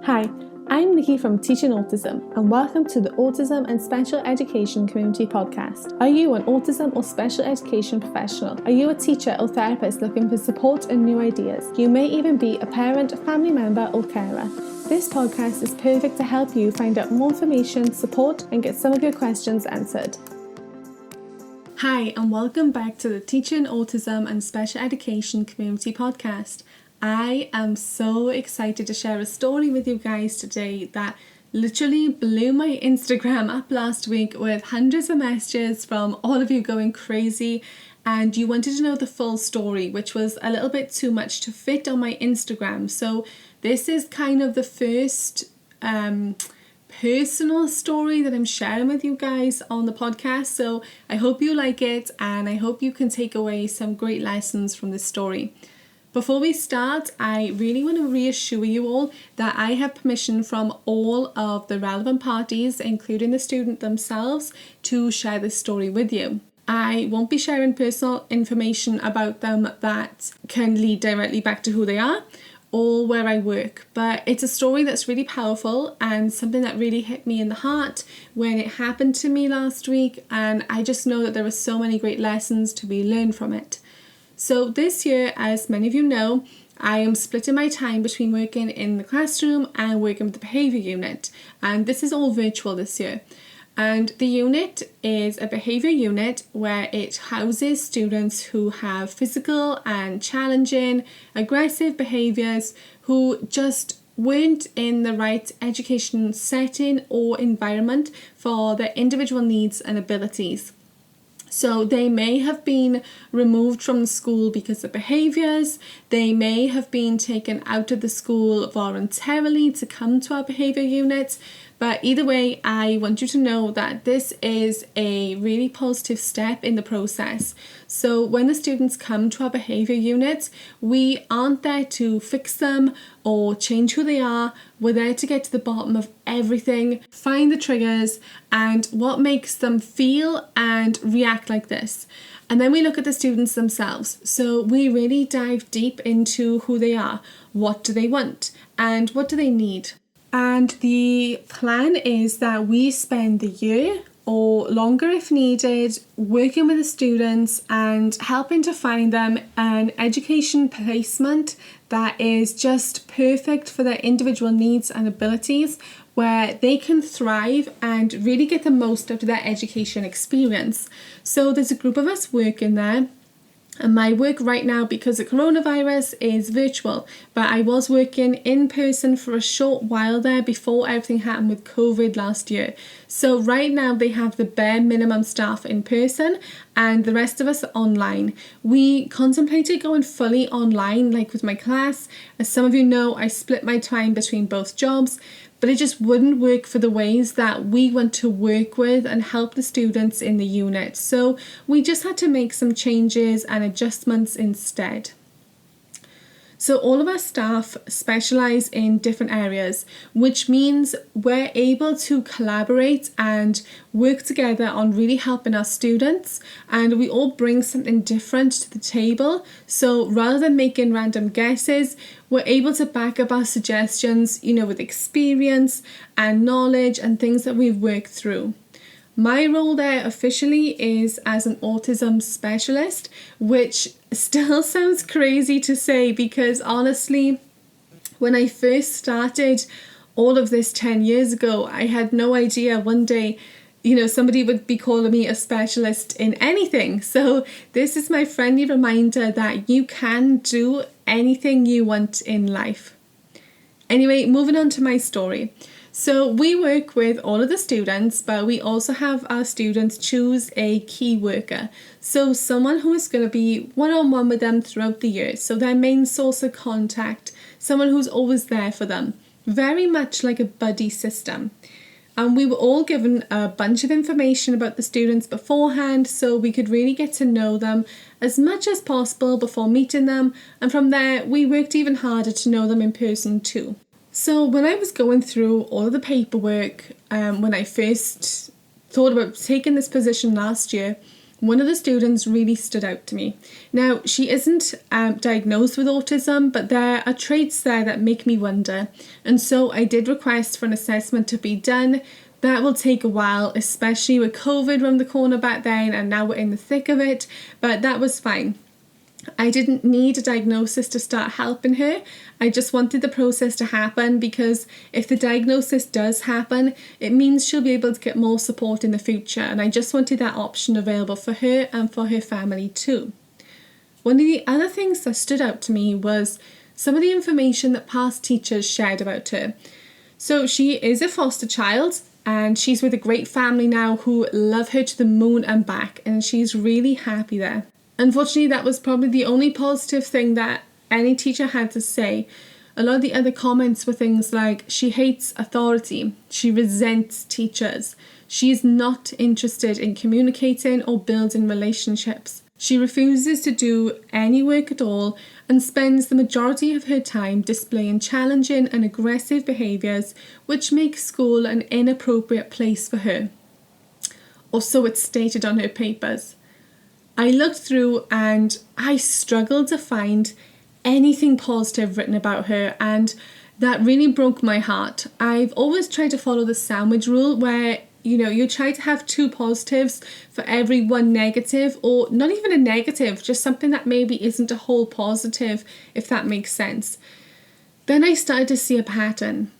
Hi, I'm Nikki from Teaching Autism, and welcome to the Autism and Special Education Community Podcast. Are you an autism or special education professional? Are you a teacher or therapist looking for support and new ideas? You may even be a parent, family member, or carer. This podcast is perfect to help you find out more information, support, and get some of your questions answered. Hi, and welcome back to the Teaching Autism and Special Education Community Podcast. I am so excited to share a story with you guys today that literally blew my Instagram up last week with hundreds of messages from all of you going crazy, and you wanted to know the full story, which was a little bit too much to fit on my Instagram. So this is kind of the first personal story that I'm sharing with you guys on the podcast. So I hope you like it, and I hope you can take away some great lessons from this story. Before we start, I really want to reassure you all that I have permission from all of the relevant parties, including the student themselves, to share this story with you. I won't be sharing personal information about them that can lead directly back to who they are or where I work, but it's a story that's really powerful and something that really hit me in the heart when it happened to me last week, and I just know that there are so many great lessons to be learned from it. So this year, as many of you know, I am splitting my time between working in the classroom and working with the behaviour unit, and this is all virtual this year. And the unit is a behaviour unit where it houses students who have physical and challenging, aggressive behaviours, who just weren't in the right education setting or environment for their individual needs and abilities. So they may have been removed from the school because of behaviours, they may have been taken out of the school voluntarily to come to our behaviour unit, but either way, I want you to know that this is a really positive step in the process. So when the students come to our behaviour unit, we aren't there to fix them or change who they are. We're there to get to the bottom of everything, find the triggers and what makes them feel and react like this. And then we look at the students themselves. So we really dive deep into who they are, what do they want, and what do they need. And the plan is that we spend the year or longer if needed working with the students and helping to find them an education placement that is just perfect for their individual needs and abilities, where they can thrive and really get the most out of their education experience. So there's a group of us working there. And my work right now, because of coronavirus, is virtual, but I was working in person for a short while there before everything happened with COVID last year. So right now they have the bare minimum staff in person and the rest of us online. We contemplated going fully online, like with my class. As some of you know, I split my time between both jobs, but it just wouldn't work for the ways that we want to work with and help the students in the unit. So we just had to make some changes and adjustments instead. So all of our staff specialise in different areas, which means we're able to collaborate and work together on really helping our students, and we all bring something different to the table. So rather than making random guesses, we're able to back up our suggestions, with experience and knowledge and things that we've worked through. My role there officially is as an autism specialist, which still sounds crazy to say because honestly, when I first started all of this 10 years ago, I had no idea one day, somebody would be calling me a specialist in anything. So this is my friendly reminder that you can do anything you want in life. Anyway, moving on to my story. So we work with all of the students, but we also have our students choose a key worker. So someone who is going to be one-on-one with them throughout the year. So their main source of contact, someone who's always there for them. Very much like a buddy system. And we were all given a bunch of information about the students beforehand, so we could really get to know them as much as possible before meeting them. And from there, we worked even harder to know them in person too. So when I was going through all of the paperwork, when I first thought about taking this position last year, one of the students really stood out to me. Now, she isn't diagnosed with autism, but there are traits there that make me wonder. And so I did request for an assessment to be done. That will take a while, especially with COVID around the corner back then, and now we're in the thick of it, but that was fine. I didn't need a diagnosis to start helping her. I just wanted the process to happen, because if the diagnosis does happen, it means she'll be able to get more support in the future, and I just wanted that option available for her and for her family too. One of the other things that stood out to me was some of the information that past teachers shared about her. So she is a foster child, and she's with a great family now who love her to the moon and back, and she's really happy there. Unfortunately, that was probably the only positive thing that any teacher had to say. A lot of the other comments were things like, she hates authority, she resents teachers, she is not interested in communicating or building relationships, she refuses to do any work at all, and spends the majority of her time displaying challenging and aggressive behaviours, which makes school an inappropriate place for her. Or so it's stated on her papers. I looked through and I struggled to find anything positive written about her, and that really broke my heart. I've always tried to follow the sandwich rule where, you try to have 2 positives for every 1 negative, or not even a negative, just something that maybe isn't a whole positive, if that makes sense. Then I started to see a pattern.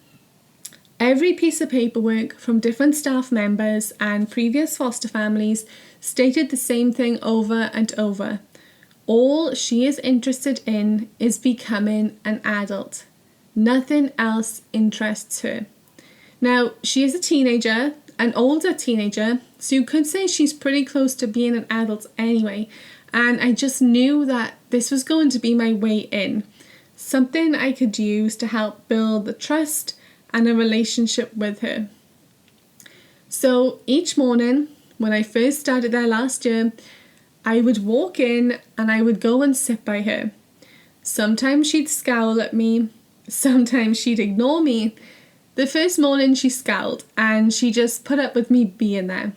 Every piece of paperwork from different staff members and previous foster families stated the same thing over and over. All she is interested in is becoming an adult. Nothing else interests her. Now, she is a teenager, an older teenager, so you could say she's pretty close to being an adult anyway, and I just knew that this was going to be my way in. Something I could use to help build the trust and a relationship with her. So each morning, when I first started there last year, I would walk in and I would go and sit by her. Sometimes she'd scowl at me, sometimes she'd ignore me. The first morning she scowled and she just put up with me being there.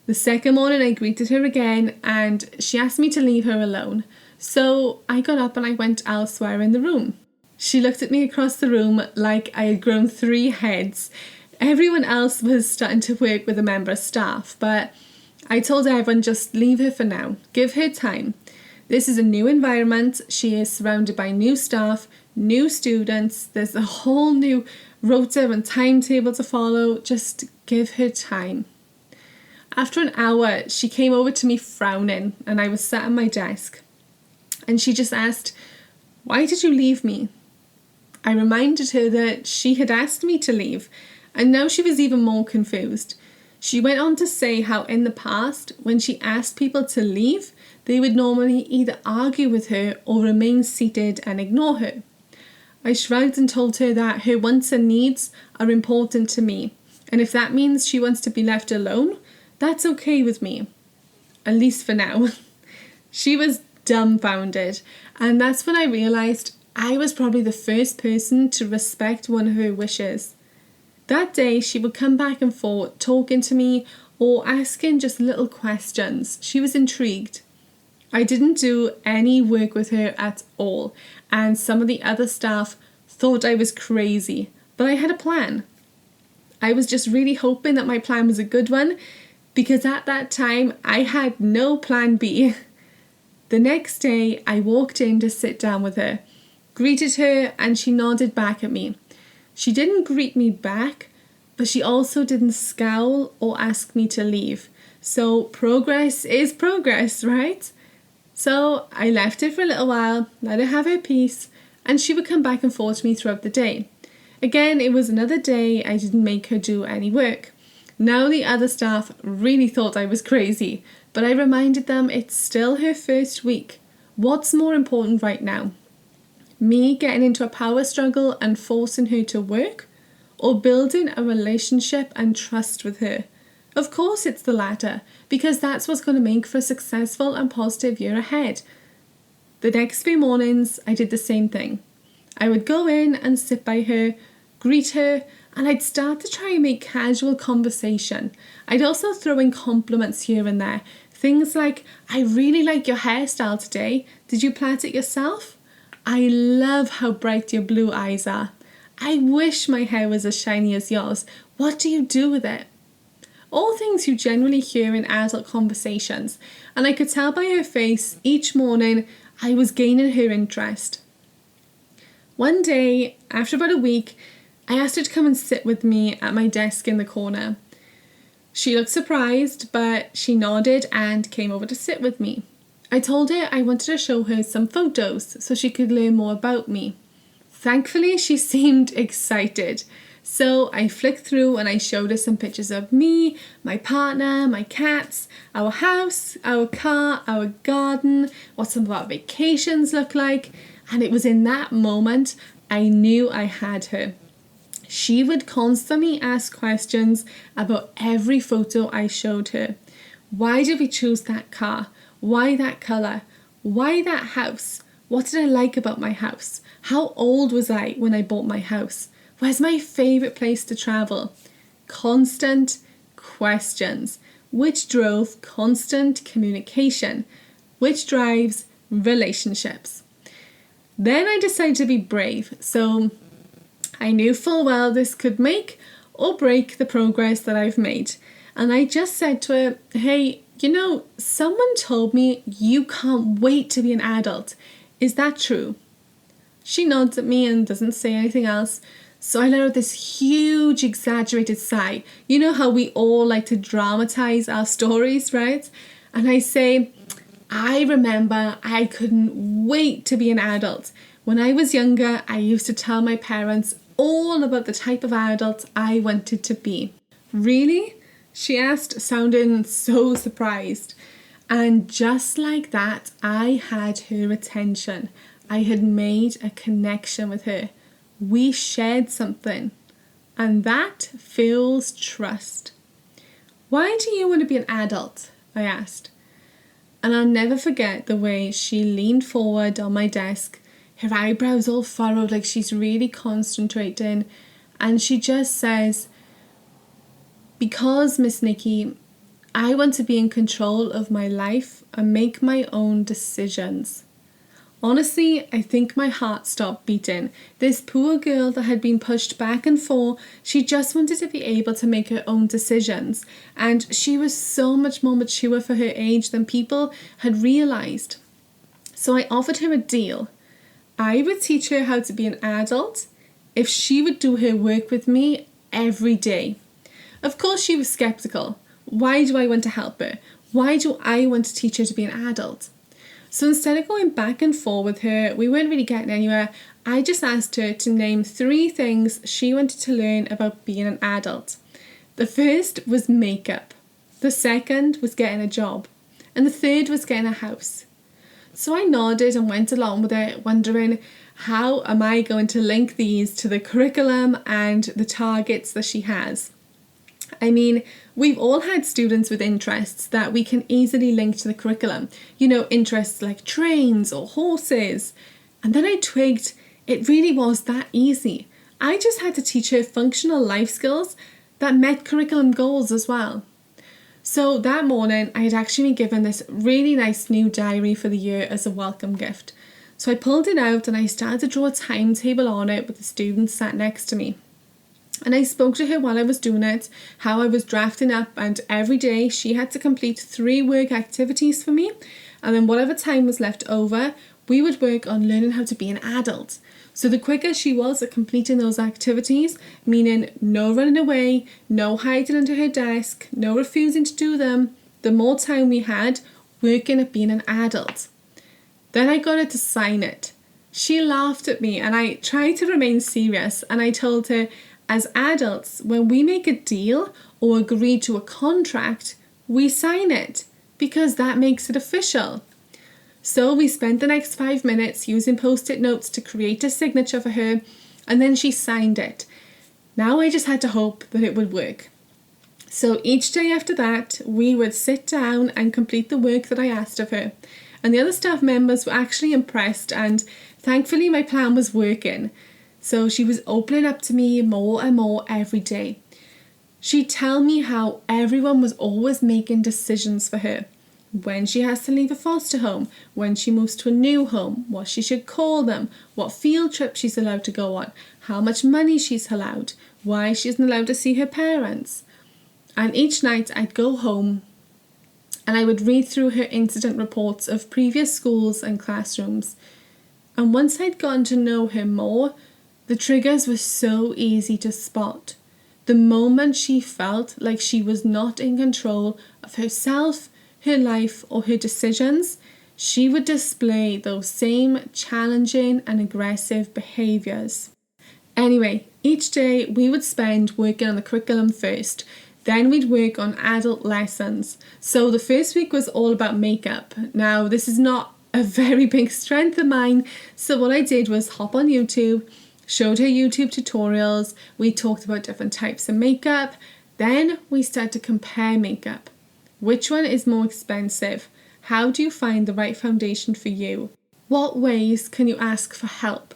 The second morning I greeted her again and she asked me to leave her alone. So I got up and I went elsewhere in the room. She looked at me across the room like I had grown 3 heads. Everyone else was starting to work with a member of staff, but I told everyone just leave her for now. Give her time. This is a new environment. She is surrounded by new staff, new students. There's a whole new rota and timetable to follow. Just give her time. After an hour, she came over to me frowning, and I was sat at my desk. And she just asked, "Why did you leave me?" I reminded her that she had asked me to leave, and now she was even more confused. She went on to say how in the past, when she asked people to leave, they would normally either argue with her or remain seated and ignore her. I shrugged and told her that her wants and needs are important to me, and if that means she wants to be left alone, that's okay with me, at least for now. She was dumbfounded, and that's when I realised I was probably the first person to respect one of her wishes. That day, she would come back and forth, talking to me or asking just little questions. She was intrigued. I didn't do any work with her at all, and some of the other staff thought I was crazy, but I had a plan. I was just really hoping that my plan was a good one, because at that time, I had no plan B. The next day, I walked in to sit down with her, greeted her, and she nodded back at me. She didn't greet me back, but she also didn't scowl or ask me to leave. So progress is progress, right? So I left her for a little while, let her have her peace, and she would come back and forth to me throughout the day. Again, it was another day I didn't make her do any work. Now the other staff really thought I was crazy, but I reminded them it's still her first week. What's more important right now? Me getting into a power struggle and forcing her to work, or building a relationship and trust with her? Of course it's the latter, because that's what's going to make for a successful and positive year ahead. The next few mornings, I did the same thing. I would go in and sit by her, greet her, and I'd start to try and make casual conversation. I'd also throw in compliments here and there, Things like, I really like your hairstyle today. Did you plait it yourself? I love how bright your blue eyes are. I wish my hair was as shiny as yours. What do you do with it? All things you generally hear in adult conversations, and I could tell by her face each morning I was gaining her interest. One day, after about a week, I asked her to come and sit with me at my desk in the corner. She looked surprised, but she nodded and came over to sit with me. I told her I wanted to show her some photos so she could learn more about me. Thankfully, she seemed excited. So I flicked through and I showed her some pictures of me, my partner, my cats, our house, our car, our garden, what some of our vacations look like. And it was in that moment I knew I had her. She would constantly ask questions about every photo I showed her. Why did we choose that car? Why that colour? Why that house? What did I like about my house? How old was I when I bought my house? Where's my favourite place to travel? Constant questions, which drove constant communication, which drives relationships. Then I decided to be brave, so I knew full well this could make or break the progress that I've made. And I just said to her, hey, someone told me you can't wait to be an adult. Is that true? She nods at me and doesn't say anything else. So I let out this huge exaggerated sigh. You know how we all like to dramatize our stories, right? And I say, I remember I couldn't wait to be an adult. When I was younger, I used to tell my parents all about the type of adult I wanted to be. Really? She asked, sounding so surprised. And just like that, I had her attention. I had made a connection with her. We shared something. And that fuels trust. Why do you want to be an adult? I asked. And I'll never forget the way she leaned forward on my desk, her eyebrows all furrowed like she's really concentrating, and she just says, because, Miss Nikki, I want to be in control of my life and make my own decisions. Honestly, I think my heart stopped beating. This poor girl that had been pushed back and forth, she just wanted to be able to make her own decisions. And she was so much more mature for her age than people had realised. So I offered her a deal. I would teach her how to be an adult if she would do her work with me every day. Of course, she was sceptical. Why do I want to help her? Why do I want to teach her to be an adult? So instead of going back and forth with her, we weren't really getting anywhere. I just asked her to name 3 things she wanted to learn about being an adult. The first was makeup. The second was getting a job. And the third was getting a house. So I nodded and went along with it, wondering how am I going to link these to the curriculum and the targets that she has. I mean, we've all had students with interests that we can easily link to the curriculum. Interests like trains or horses. And then I twigged it really was that easy. I just had to teach her functional life skills that met curriculum goals as well. So that morning, I had actually been given this really nice new diary for the year as a welcome gift. So I pulled it out and I started to draw a timetable on it with the students sat next to me. And I spoke to her while I was doing it, how I was drafting up, and every day she had to complete 3 work activities for me, and then whatever time was left over, we would work on learning how to be an adult. So the quicker she was at completing those activities, meaning no running away, no hiding under her desk, no refusing to do them, the more time we had working at being an adult. Then I got her to sign it. She laughed at me and I tried to remain serious, and I told her, as adults, when we make a deal or agree to a contract, we sign it because that makes it official. So we spent the next 5 minutes using post-it notes to create a signature for her, and then she signed it. Now I just had to hope that it would work. So each day after that, we would sit down and complete the work that I asked of her. And the other staff members were actually impressed, and thankfully my plan was working. So she was opening up to me more and more every day. She'd tell me how everyone was always making decisions for her. when she has to leave a foster home, when she moves to a new home, what she should call them, what field trip she's allowed to go on, how much money she's allowed, why she isn't allowed to see her parents. And each night I'd go home and I would read through her incident reports of previous schools and classrooms. And once I'd gotten to know her more, the triggers were so easy to spot. The moment she felt like she was not in control of herself, her life, or her decisions, she would display those same challenging and aggressive behaviours. Anyway, each day we would spend working on the curriculum first. Then we'd work on adult lessons. So the first week was all about makeup. Now, this is not a very big strength of mine. So what I did was hop on YouTube, showed her YouTube tutorials. We talked about different types of makeup. Then we started to compare makeup. Which one is more expensive? How do you find the right foundation for you? What ways can you ask for help?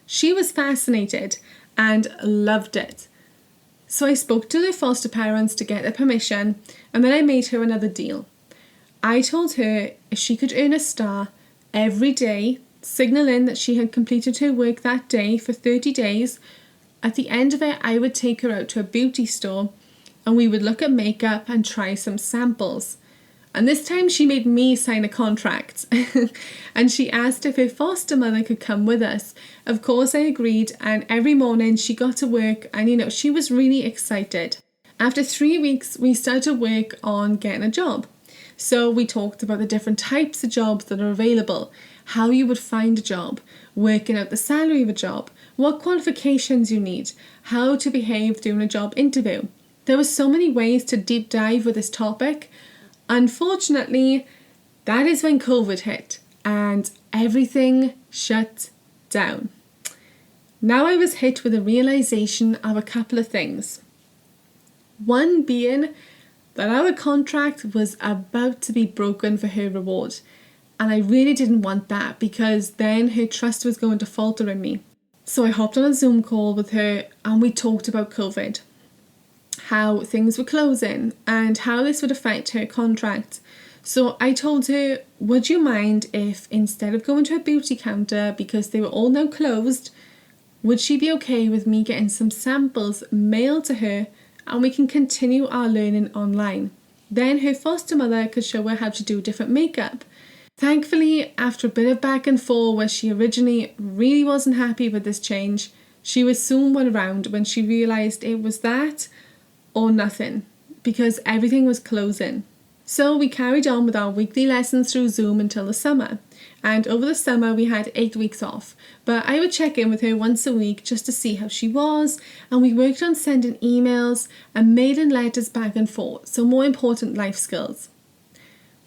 She was fascinated and loved it. So I spoke to the foster parents to get their permission, and then I made her another deal. I told her if she could earn a star every day, signalling that she had completed her work that day for 30 days, at the end of it I would take her out to a beauty store and we would look at makeup and try some samples. And this time she made me sign a contract and she asked if her foster mother could come with us. Of course I agreed, and every morning she got to work and she was really excited. After 3 weeks we started to work on getting a job. So we talked about the different types of jobs that are available, how you would find a job, working out the salary of a job, what qualifications you need, how to behave during a job interview. There were so many ways to deep dive with this topic. Unfortunately, that is when COVID hit and everything shut down. Now I was hit with a realization of a couple of things. One being that our contract was about to be broken for her reward. And I really didn't want that because then her trust was going to falter in me. So I hopped on a Zoom call with her and we talked about COVID, how things were closing and how this would affect her contract. So I told her, would you mind if instead of going to a beauty counter because they were all now closed, would she be okay with me getting some samples mailed to her and we can continue our learning online? Then her foster mother could show her how to do different makeup. Thankfully, after a bit of back and forth where she originally really wasn't happy with this change, she was soon won around when she realised it was that or nothing because everything was closing. So we carried on with our weekly lessons through Zoom until the summer. And over the summer we had 8 weeks off, but I would check in with her once a week just to see how she was, and we worked on sending emails and mailing letters back and forth, so more important life skills.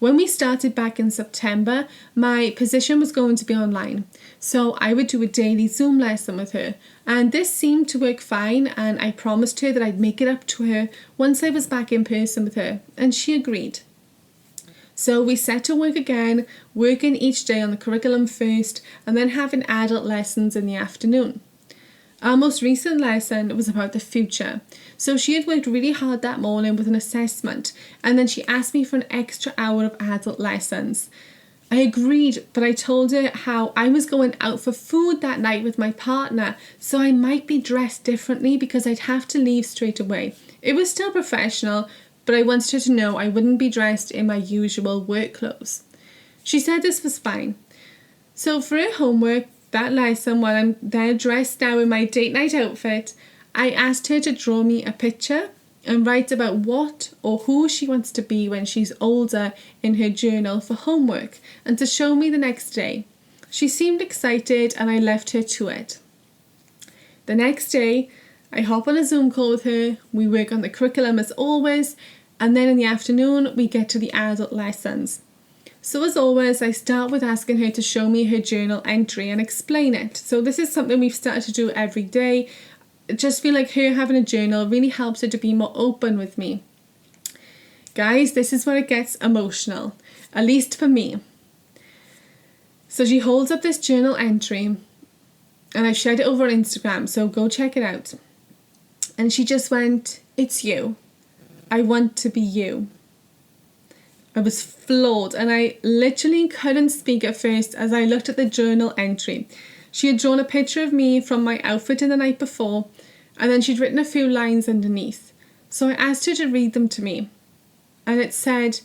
When we started back in September, my position was going to be online, so I would do a daily Zoom lesson with her, and this seemed to work fine, and I promised her that I'd make it up to her once I was back in person with her, and she agreed. So we set to work again, working each day on the curriculum first, and then having adult lessons in the afternoon. Our most recent lesson was about the future. So she had worked really hard that morning with an assessment, and then she asked me for an extra hour of adult lessons. I agreed, but I told her how I was going out for food that night with my partner, so I might be dressed differently because I'd have to leave straight away. It was still professional, but I wanted her to know I wouldn't be dressed in my usual work clothes. She said this was fine. So for her homework, that lesson, while I'm there dressed now in my date night outfit, I asked her to draw me a picture and write about what or who she wants to be when she's older in her journal for homework and to show me the next day. She seemed excited and I left her to it. The next day, I hop on a Zoom call with her, we work on the curriculum as always, and then in the afternoon we get to the adult lessons. So as always, I start with asking her to show me her journal entry and explain it. So this is something we've started to do every day. I just feel like her having a journal really helps her to be more open with me. Guys, this is where it gets emotional, at least for me. So she holds up this journal entry and I've shared it over on Instagram, so go check it out. And she just went, "It's you. I want to be you." I was floored, and I literally couldn't speak at first as I looked at the journal entry. She had drawn a picture of me from my outfit in the night before, and then she'd written a few lines underneath. So I asked her to read them to me. And it said,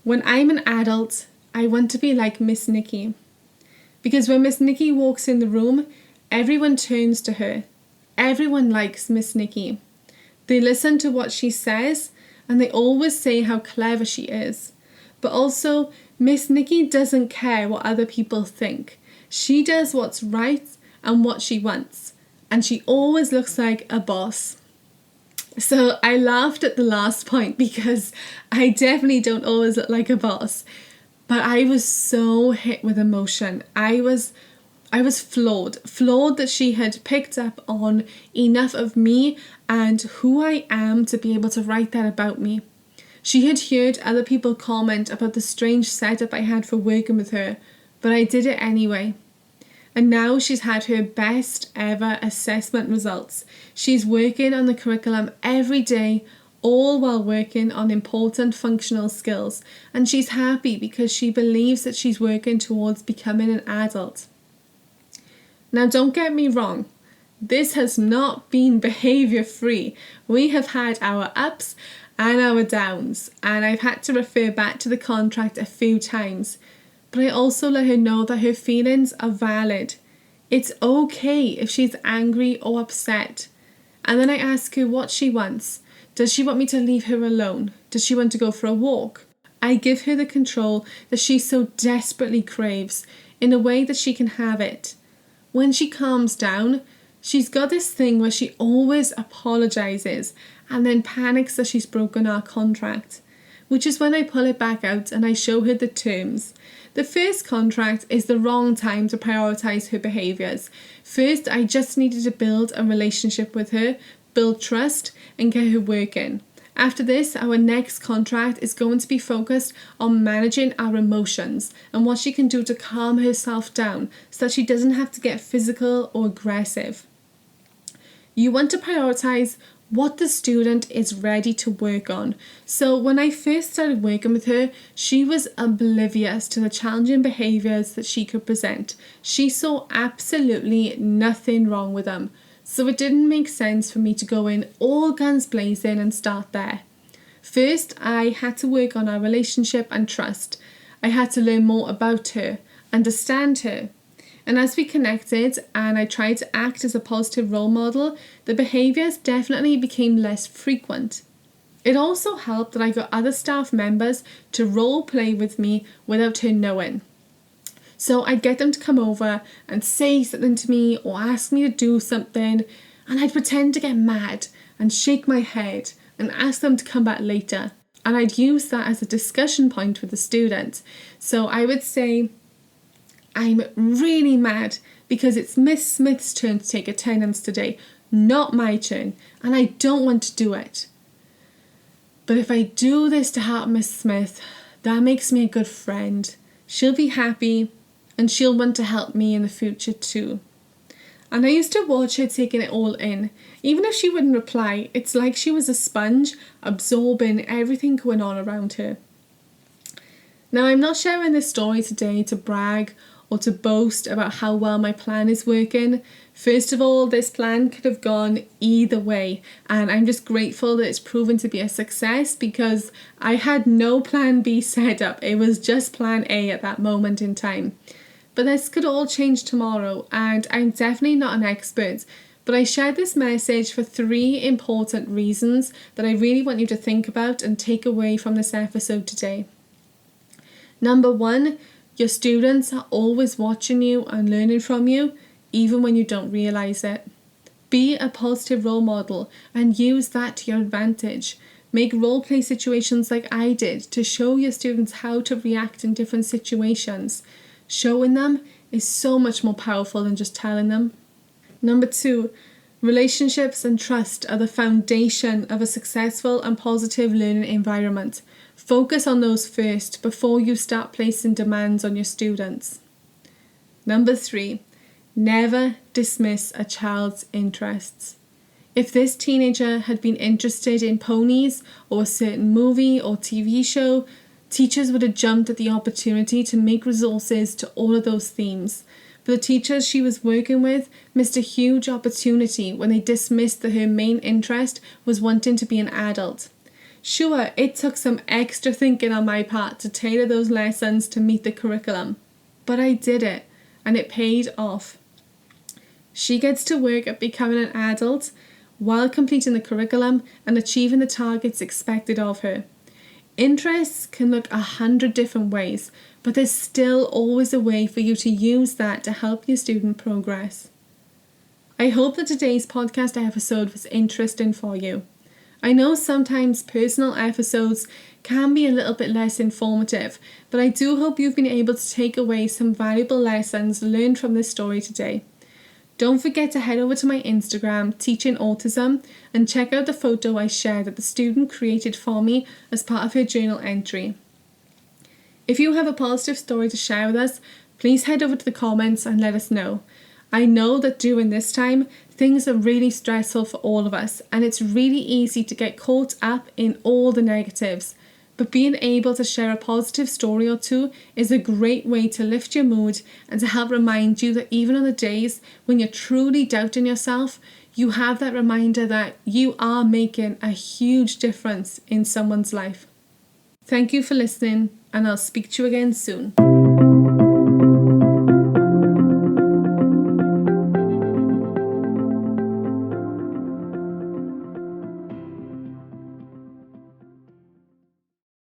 "When I'm an adult, I want to be like Miss Nikki. Because when Miss Nikki walks in the room, everyone turns to her. Everyone likes Miss Nikki. They listen to what she says, and they always say how clever she is. But also, Miss Nikki doesn't care what other people think. She does what's right and what she wants. And she always looks like a boss." So I laughed at the last point because I definitely don't always look like a boss. But I was so hit with emotion. I was floored that she had picked up on enough of me and who I am to be able to write that about me. She had heard other people comment about the strange setup I had for working with her, but I did it anyway. And now she's had her best ever assessment results. She's working on the curriculum every day, all while working on important functional skills. And she's happy because she believes that she's working towards becoming an adult. Now, don't get me wrong. This has not been behaviour free. We have had our ups and our downs, and I've had to refer back to the contract a few times. But I also let her know that her feelings are valid. It's okay if she's angry or upset. And then I ask her what she wants. Does she want me to leave her alone? Does she want to go for a walk? I give her the control that she so desperately craves in a way that she can have it. When she calms down, she's got this thing where she always apologises and then panics that she's broken our contract, which is when I pull it back out and I show her the terms. The first contract is the wrong time to prioritise her behaviours. First, I just needed to build a relationship with her, build trust, and get her working. After this, our next contract is going to be focused on managing our emotions and what she can do to calm herself down so that she doesn't have to get physical or aggressive. You want to prioritise what the student is ready to work on. So when I first started working with her, she was oblivious to the challenging behaviours that she could present. She saw absolutely nothing wrong with them. So it didn't make sense for me to go in all guns blazing and start there. First, I had to work on our relationship and trust. I had to learn more about her, understand her. And as we connected and I tried to act as a positive role model, the behaviours definitely became less frequent. It also helped that I got other staff members to role play with me without her knowing. So I'd get them to come over and say something to me or ask me to do something, and I'd pretend to get mad and shake my head and ask them to come back later. And I'd use that as a discussion point with the student. So I would say, "I'm really mad because it's Miss Smith's turn to take attendance today, not my turn, and I don't want to do it. But if I do this to help Miss Smith, that makes me a good friend. She'll be happy and she'll want to help me in the future too." And I used to watch her taking it all in. Even if she wouldn't reply, it's like she was a sponge absorbing everything going on around her. Now, I'm not sharing this story today to brag or to boast about how well my plan is working. First of all, this plan could have gone either way, and I'm just grateful that it's proven to be a success because I had no plan B set up. It was just plan A at that moment in time. But this could all change tomorrow, and I'm definitely not an expert, but I shared this message for 3 important reasons that I really want you to think about and take away from this episode today. Number 1, your students are always watching you and learning from you, even when you don't realise it. Be a positive role model and use that to your advantage. Make role play situations like I did to show your students how to react in different situations. Showing them is so much more powerful than just telling them. Number 2, relationships and trust are the foundation of a successful and positive learning environment. Focus on those first before you start placing demands on your students. Number 3, never dismiss a child's interests. If this teenager had been interested in ponies or a certain movie or TV show, Teachers would have jumped at the opportunity to make resources to all of those themes. But the teachers she was working with missed a huge opportunity when they dismissed that her main interest was wanting to be an adult. Sure, it took some extra thinking on my part to tailor those lessons to meet the curriculum, but I did it, and it paid off. She gets to work at becoming an adult while completing the curriculum and achieving the targets expected of her. Interests can look 100 different ways, but there's still always a way for you to use that to help your student progress. I hope that today's podcast episode was interesting for you. I know sometimes personal episodes can be a little bit less informative, but I do hope you've been able to take away some valuable lessons learned from this story today. Don't forget to head over to my Instagram, Teaching Autism, and check out the photo I shared that the student created for me as part of her journal entry. If you have a positive story to share with us, please head over to the comments and let us know. I know that during this time, things are really stressful for all of us, and it's really easy to get caught up in all the negatives. But being able to share a positive story or two is a great way to lift your mood and to help remind you that even on the days when you're truly doubting yourself, you have that reminder that you are making a huge difference in someone's life. Thank you for listening, and I'll speak to you again soon.